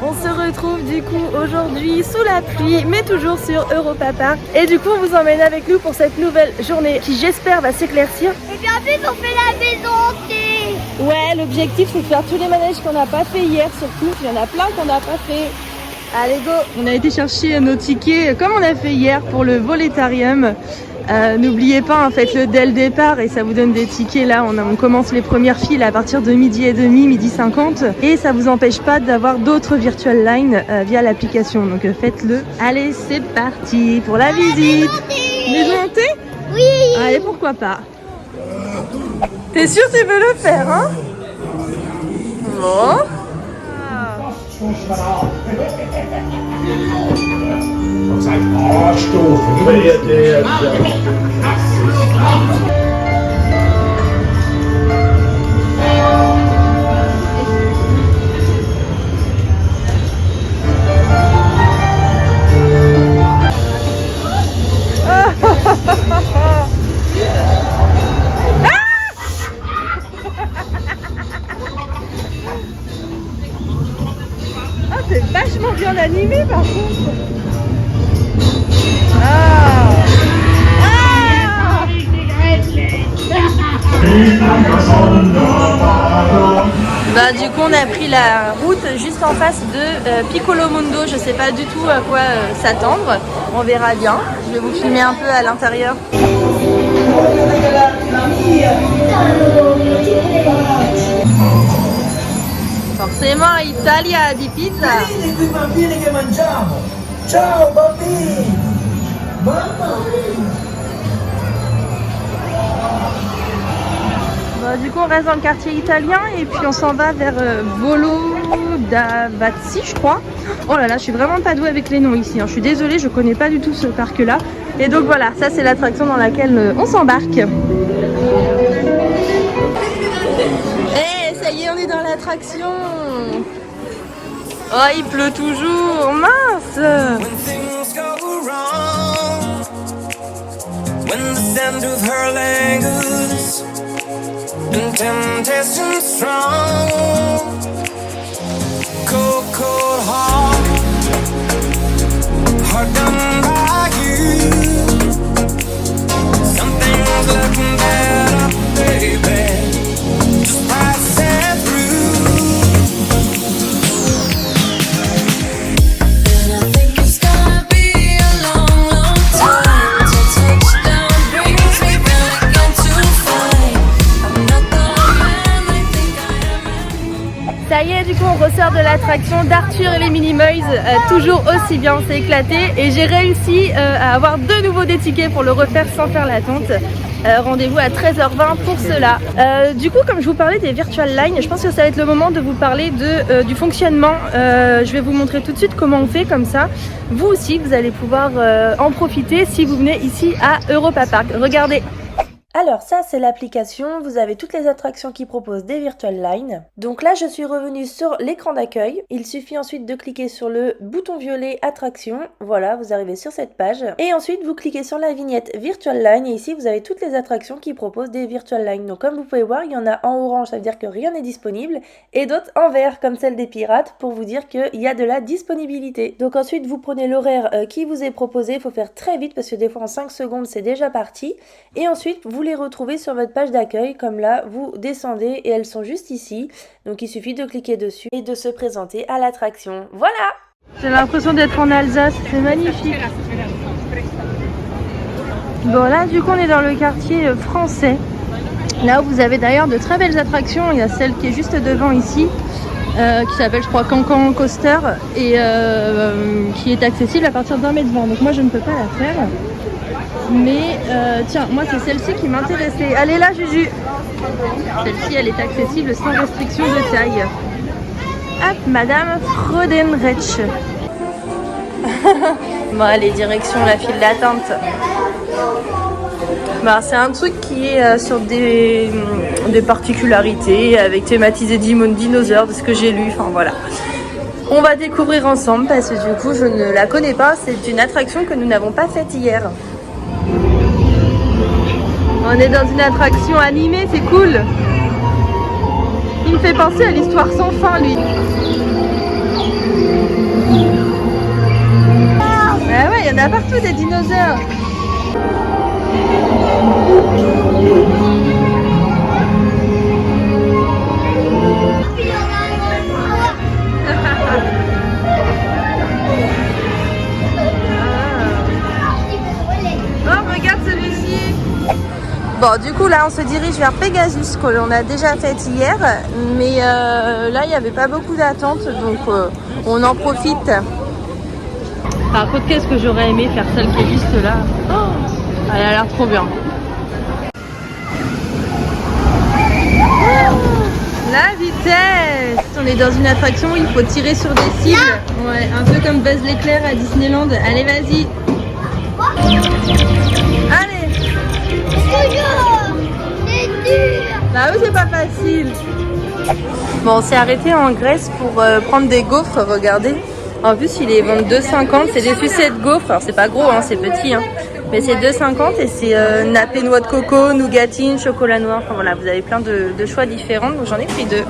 On se retrouve du coup aujourd'hui sous la pluie, mais toujours sur Europa Park. Et du coup, on vous emmène avec nous pour cette nouvelle journée qui, j'espère, va s'éclaircir. Et bien plus, on fait la maison hantée. Ouais, l'objectif c'est de faire tous les manèges qu'on n'a pas fait hier, surtout. Il y en a plein qu'on n'a pas fait. Allez, go! On a été chercher nos tickets comme on a fait hier pour le Voletarium. N'oubliez pas, faites-le dès le départ et ça vous donne des tickets. Là, on commence les premières files à partir de 12h30, 12h50. Et ça vous empêche pas d'avoir d'autres virtual lines via l'application. Donc faites-le. Allez, c'est parti pour la visite. Maison hantée? Oui. Allez, pourquoi pas? T'es sûr que tu veux le faire, hein? Bon. C'est vachement bien animé par contre. Bah, du coup on a pris la route juste en face de Piccolo Mundo. Je sais pas du tout à quoi s'attendre. On verra bien. Je vais vous filmer un peu à l'intérieur. Forcément, Italia di pizza. Quei bambini che mangiamo. Ciao bambini. Mamma. Bah, du coup, on reste dans le quartier italien et puis on s'en va vers Volo d'Avazzi, je crois. Oh là là, je suis vraiment pas douée avec les noms ici. Je suis désolée, je connais pas du tout ce parc-là. Et donc voilà, ça c'est l'attraction dans laquelle on s'embarque. Ça y est, on est dans l'attraction. Oh, il pleut toujours, mince. Ça y est, du coup on ressort de l'attraction d'Arthur et les Minimoys, toujours aussi bien, on s'est éclaté et j'ai réussi à avoir de nouveau des tickets pour le refaire sans faire l'attente. Rendez-vous à 13h20 pour cela. Du coup, comme je vous parlais des virtual lines, je pense que ça va être le moment de vous parler du fonctionnement. Je vais vous montrer tout de suite comment on fait, comme ça vous aussi vous allez pouvoir en profiter si vous venez ici à Europa Park. Regardez. Alors ça c'est l'application, vous avez toutes les attractions qui proposent des virtual lines. Donc là je suis revenue sur l'écran d'accueil, il suffit ensuite de cliquer sur le bouton violet attraction, voilà vous arrivez sur cette page. Et ensuite vous cliquez sur la vignette virtual line et ici vous avez toutes les attractions qui proposent des virtual lines. Donc comme vous pouvez voir il y en a en orange, ça veut dire que rien n'est disponible, et d'autres en vert comme celle des pirates pour vous dire qu'il y a de la disponibilité. Donc ensuite vous prenez l'horaire qui vous est proposé, il faut faire très vite parce que des fois en 5 secondes c'est déjà parti. Et ensuite vous les retrouvez sur votre page d'accueil, comme là vous descendez et elles sont juste ici, donc il suffit de cliquer dessus et de se présenter à l'attraction. Voilà, j'ai l'impression d'être en Alsace, c'est magnifique. Bon là du coup on est dans le quartier français, là où vous avez d'ailleurs de très belles attractions. Il y a celle qui est juste devant ici qui s'appelle je crois Cancan Coaster et qui est accessible à partir d'1,20 m. Donc moi je ne peux pas la faire. Mais tiens, moi c'est celle-ci qui m'intéressait. Elle est là Juju. Celle-ci elle est accessible sans restriction de taille. Hop, Madame Freudenreich. Bon allez, direction la file d'attente. Bah, c'est un truc qui est sur des particularités avec thématisé dinosaures, de ce que j'ai lu, enfin voilà. On va découvrir ensemble parce que du coup je ne la connais pas, c'est une attraction que nous n'avons pas faite hier. On On est dans une attraction animée, c'est cool. Il me fait penser à l'histoire sans fin, lui. Ah ouais, il y en a partout des dinosaures. Oh, regarde celui-ci. Bon, du coup, là, on se dirige vers Pegasus, qu'on a déjà fait hier. Mais là, il n'y avait pas beaucoup d'attente, donc on en profite. Par contre, qu'est-ce que j'aurais aimé faire celle qui est juste là. Oh, elle a l'air trop bien. La vitesse! On est dans une attraction où il faut tirer sur des cibles. Ouais, un peu comme Buzz l'éclair à Disneyland. Allez, vas-y. Allez! C'est dur. Bah oui, c'est pas facile. Bon, on s'est arrêté en Grèce pour prendre des gaufres, regardez. En plus, il est vendu 2,50. C'est des sucettes gaufres. Alors, c'est pas gros, hein, c'est petit. Hein. Mais c'est 2,50 et c'est nappé noix de coco, nougatine, chocolat noir. Enfin voilà, vous avez plein de choix différents. Donc j'en ai pris 2.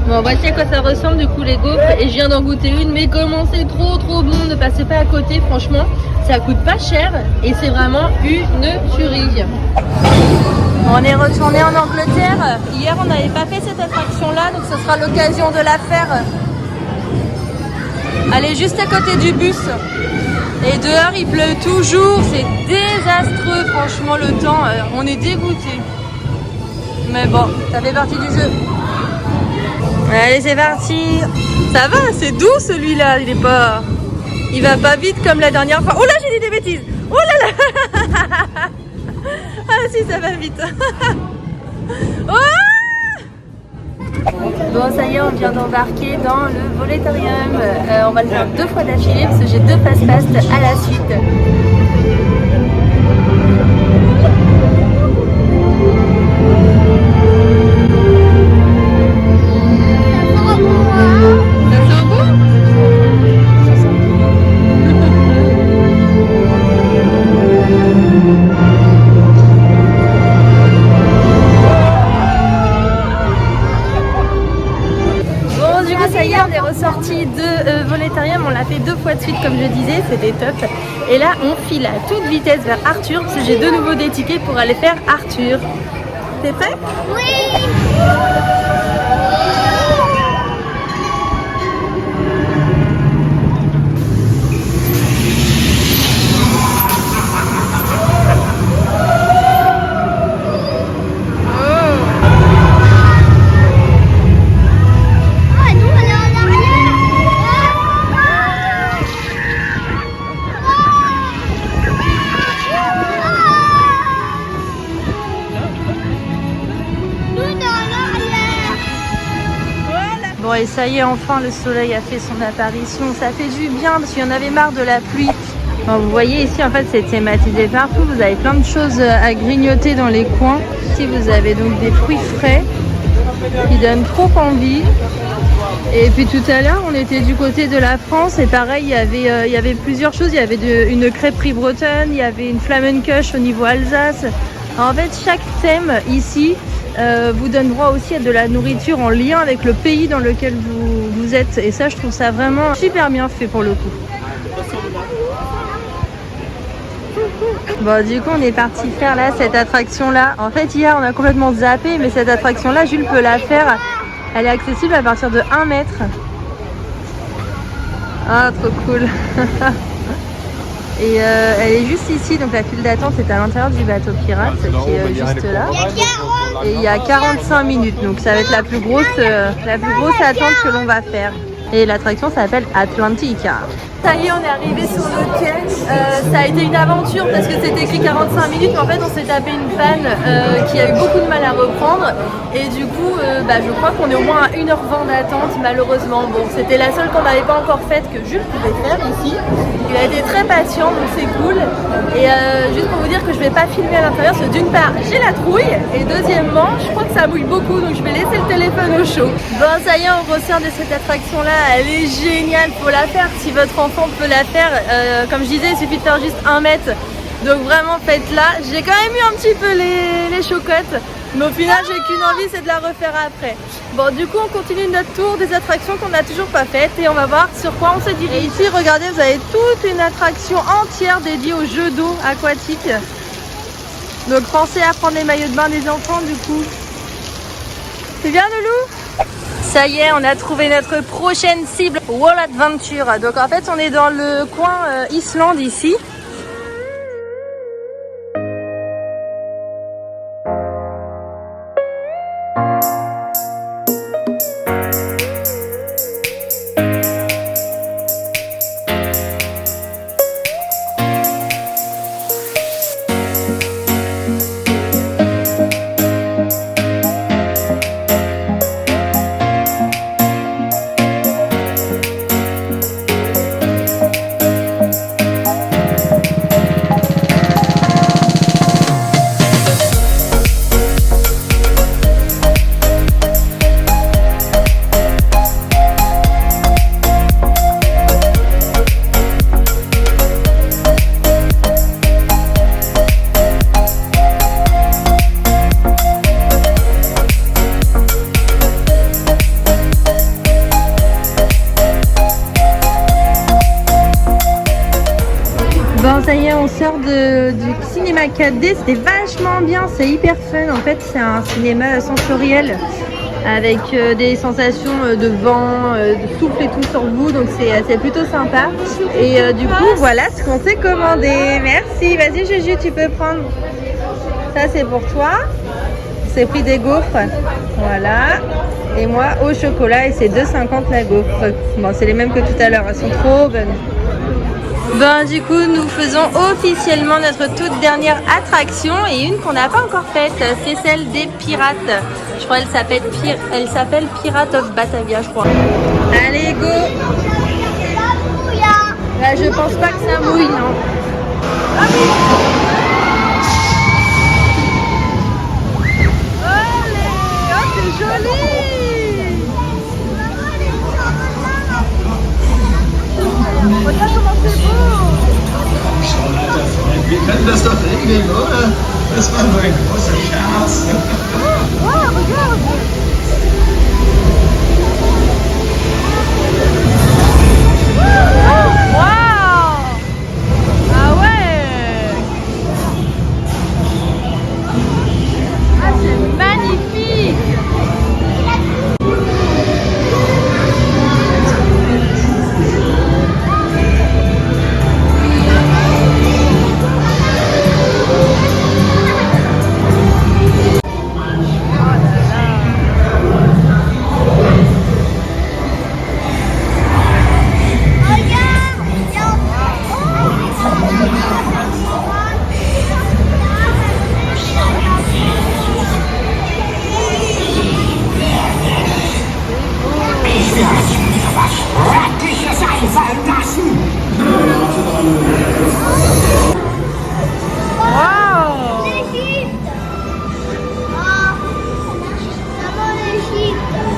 Bon, voici à quoi ça ressemble du coup les gaufres. Et je viens d'en goûter une. Mais comment c'est trop bon, ne passez pas à côté. Franchement, ça coûte pas cher. Et c'est vraiment une tuerie. On est retourné en Angleterre. Hier, on n'avait pas fait cette attraction-là. Donc ce sera l'occasion de la faire. Elle est juste à côté du bus. Et dehors il pleut toujours, c'est désastreux franchement le temps, on est dégoûté. Mais bon, ça fait partie du jeu. Allez, c'est parti. Ça va, c'est doux celui-là, il va pas vite comme la dernière fois. Oh là, j'ai dit des bêtises. Oh là là. Ah si, ça va vite. Oh. Bon, ça y est, on vient d'embarquer dans le Voletarium. On va le faire 2 fois d'affilée parce que j'ai 2 fast-pass à la suite. Ressorti de Voletarium, on l'a fait 2 fois de suite comme je disais, c'était top. Et là on file à toute vitesse vers Arthur parce que j'ai de nouveau des tickets pour aller faire Arthur. T'es prêt? Oui. Bon et ça y est, enfin le soleil a fait son apparition, ça fait du bien parce qu'il y en avait marre de la pluie. Bon, vous voyez ici en fait c'est thématisé partout, vous avez plein de choses à grignoter dans les coins. Ici vous avez donc des fruits frais qui donnent trop envie. Et puis tout à l'heure on était du côté de la France et pareil il y avait plusieurs choses, il y avait une crêperie bretonne, il y avait une flamencuche au niveau Alsace. En fait chaque thème ici vous donne droit aussi à de la nourriture en lien avec le pays dans lequel vous êtes. Et ça, je trouve ça vraiment super bien fait pour le coup. Bon, du coup, on est parti faire là cette attraction-là. En fait, hier, on a complètement zappé, mais cette attraction-là, Jules peut la faire. Elle est accessible à partir de 1 mètre. Ah, trop cool. Et elle est juste ici, donc la file d'attente est à l'intérieur du bateau pirate qui est juste là. Et il y a 45 minutes, donc ça va être la plus grosse attente que l'on va faire. Et l'attraction s'appelle Atlantica. Ça y est, on est arrivé sur le quai. Ça a été une aventure parce que c'était écrit 45 minutes, mais en fait on s'est tapé une panne qui a eu beaucoup de mal à reprendre. Et du coup, je crois qu'on est au moins à 1h20 d'attente malheureusement. Bon, c'était la seule qu'on n'avait pas encore faite que Jules pouvait faire ici. Il a été très patient, donc c'est cool. Et juste pour vous dire que je vais pas filmer à l'intérieur, parce que d'une part j'ai la trouille, et deuxièmement je crois que ça mouille beaucoup, donc je vais laisser le téléphone au chaud. Bon, ça y est, on ressort de cette attraction là, elle est géniale, faut la faire si votre enfant peut la faire. Comme je disais, il suffit de faire juste 1 mètre. Donc vraiment faites-la. J'ai quand même eu un petit peu les chocottes, mais au final j'ai qu'une envie, c'est de la refaire après. Bon, du coup on continue notre tour des attractions qu'on n'a toujours pas faites et on va voir sur quoi on se dirige. Et ici regardez, vous avez toute une attraction entière dédiée aux jeux d'eau aquatiques. Donc pensez à prendre les maillots de bain des enfants du coup. C'est bien Loulou? Ça y est, on a trouvé notre prochaine cible, Wall Adventure. Donc en fait on est dans le coin Islande ici. Bon ça y est, on sort du cinéma 4D, c'était vachement bien, c'est hyper fun. En fait c'est un cinéma sensoriel avec des sensations de vent, de souffle et tout sur vous, donc c'est plutôt sympa. Et du coup voilà ce qu'on s'est commandé. Merci, vas-y Juju, tu peux prendre. Ça c'est pour toi, c'est pris des gaufres, voilà. Et moi au chocolat et c'est 2,50 la gaufre. Bon c'est les mêmes que tout à l'heure, elles sont trop bonnes. Ben du coup nous faisons officiellement notre toute dernière attraction et une qu'on n'a pas encore faite, c'est celle des pirates. Je crois elle s'appelle Pirate of Batavia je crois. Allez go. Là je pense pas que ça mouille non. Allez, oh c'est joli. Regarde comment c'est beau! Wir können das doch regeln, oder? Das war nur ein großer Scherz. Oh, regarde! Oh, wow! Ah ouais! Ah, c'est magnifique!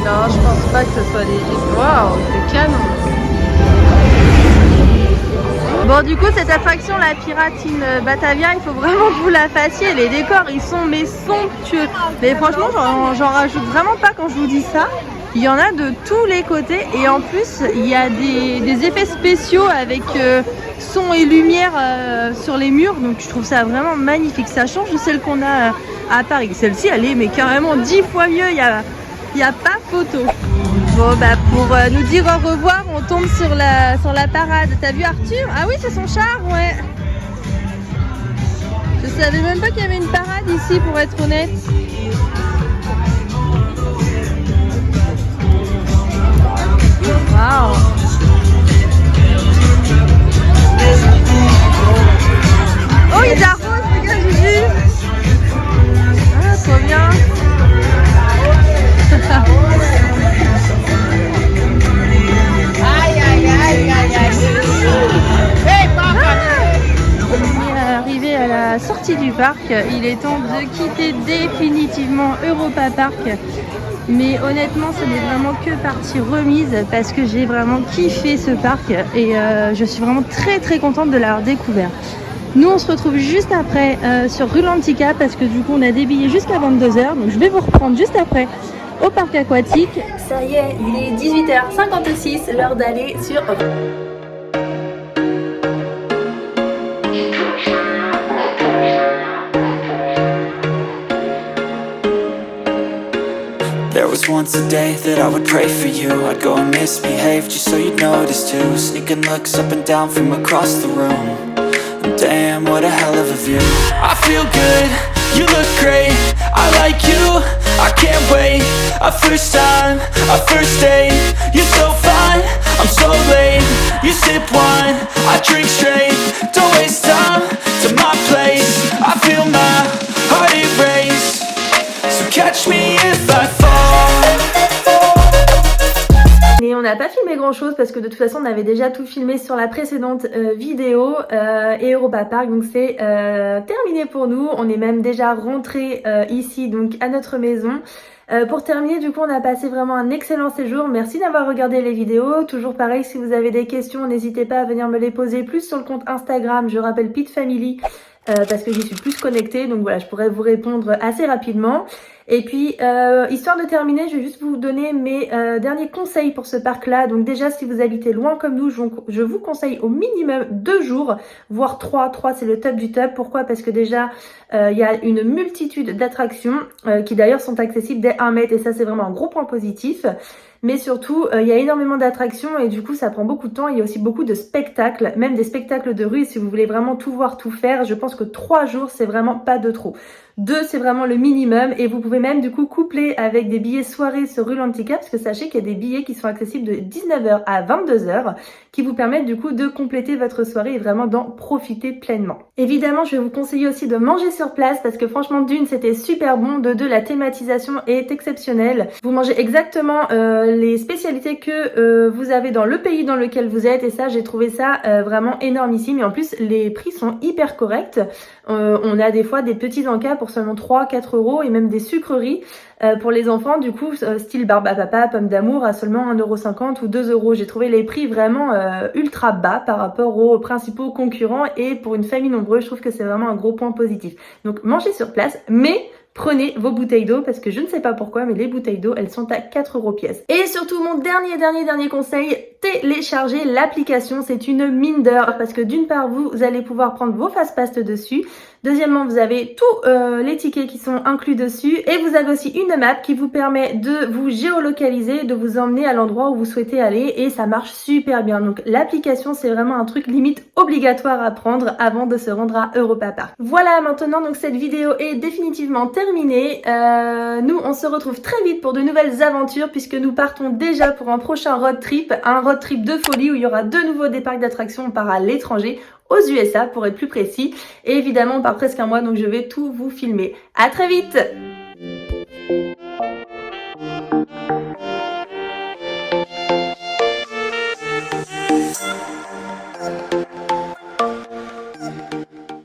Non, je pense pas que ce soit l'Égypte. Waouh, c'est canon. Bon, du coup, cette attraction, la Piratine Batavia, il faut vraiment que vous la fassiez. Les décors, ils sont mais somptueux. Mais franchement, j'en rajoute vraiment pas quand je vous dis ça. Il y en a de tous les côtés et en plus, il y a des effets spéciaux avec son et lumière sur les murs. Donc, je trouve ça vraiment magnifique. Ça change de celle qu'on a à Paris. Celle-ci, elle est mais carrément 10 fois mieux. Il n'y a pas photo. Bon bah pour nous dire au revoir, on tombe sur la parade. T'as vu Arthur? Ah oui, c'est son char, ouais. Je savais même pas qu'il y avait une parade ici pour être honnête. Waouh. Oh ils arrosent, regarde Juju. Ah trop bien. On est arrivé à la sortie du parc, il est temps de quitter définitivement Europa Park. Mais honnêtement, ce n'est vraiment que partie remise parce que j'ai vraiment kiffé ce parc et je suis vraiment très contente de l'avoir découvert. Nous on se retrouve juste après sur rue Lantica parce que du coup on a des billets jusqu'à 22h. Donc je vais vous reprendre juste après au parc aquatique. Ça y est, il est 18h56, l'heure d'aller sur... There was once a day that I would pray for you. I'd go and misbehave just so you'd notice too. Sneaking looks up and down from across the room. And damn, what a hell of a view. I feel good, you look great. I like you, I can't wait. A first time, a first date. You're so fine, I'm so late. You sip wine, I drink straight. Don't waste time to my place. I feel my heart erase. So catch me if I fall. Et on n'a pas filmé grand chose parce que de toute façon on avait déjà tout filmé sur la précédente vidéo et Europa Park, donc c'est terminé pour nous. On est même déjà rentré ici donc à notre maison. Pour terminer, du coup on a passé vraiment un excellent séjour. Merci d'avoir regardé les vidéos. Toujours pareil, si vous avez des questions, n'hésitez pas à venir me les poser plus sur le compte Instagram. Je rappelle Pit Family parce que j'y suis plus connectée, donc voilà, je pourrais vous répondre assez rapidement. Et puis, histoire de terminer, je vais juste vous donner mes derniers conseils pour ce parc-là. Donc déjà, si vous habitez loin comme nous, je vous conseille au minimum 2 jours, voire 3. 3, c'est le top du top. Pourquoi? Parce que déjà, il y a une multitude d'attractions qui d'ailleurs sont accessibles dès 1 mètre. Et ça, c'est vraiment un gros point positif. Mais surtout, il y a énormément d'attractions et du coup, ça prend beaucoup de temps. Il y a aussi beaucoup de spectacles, même des spectacles de rue. Si vous voulez vraiment tout voir, tout faire, je pense que 3 jours, c'est vraiment pas de trop. 2, c'est vraiment le minimum et vous pouvez même du coup coupler avec des billets soirée sur rue Lantica parce que sachez qu'il y a des billets qui sont accessibles de 19h à 22h qui vous permettent du coup de compléter votre soirée et vraiment d'en profiter pleinement. Évidemment, je vais vous conseiller aussi de manger sur place parce que franchement, d'une, c'était super bon, de deux, la thématisation est exceptionnelle. Vous mangez exactement les spécialités que vous avez dans le pays dans lequel vous êtes et ça, j'ai trouvé ça vraiment énormissime et en plus, les prix sont hyper corrects. On a des fois des petits encas pour seulement 3-4 euros et même des sucreries pour les enfants du coup style barbe à papa, pomme d'amour à seulement 1,50€ ou 2 euros. J'ai trouvé les prix vraiment ultra bas par rapport aux principaux concurrents et pour une famille nombreuse je trouve que c'est vraiment un gros point positif. Donc mangez sur place mais prenez vos bouteilles d'eau parce que je ne sais pas pourquoi mais les bouteilles d'eau elles sont à 4 euros pièce. Et surtout mon dernier conseil, téléchargez l'application, c'est une mine d'or parce que d'une part vous allez pouvoir prendre vos fast-pass dessus. Deuxièmement, vous avez tous les tickets qui sont inclus dessus et vous avez aussi une map qui vous permet de vous géolocaliser, de vous emmener à l'endroit où vous souhaitez aller et ça marche super bien. Donc l'application, c'est vraiment un truc limite obligatoire à prendre avant de se rendre à Europa Park. Voilà, maintenant donc cette vidéo est définitivement terminée. Nous, on se retrouve très vite pour de nouvelles aventures puisque nous partons déjà pour un prochain road trip de folie où il y aura de nouveau des parcs d'attractions. On part à l'étranger, aux USA pour être plus précis. Et évidemment, on part presque un mois, donc je vais tout vous filmer. À très vite!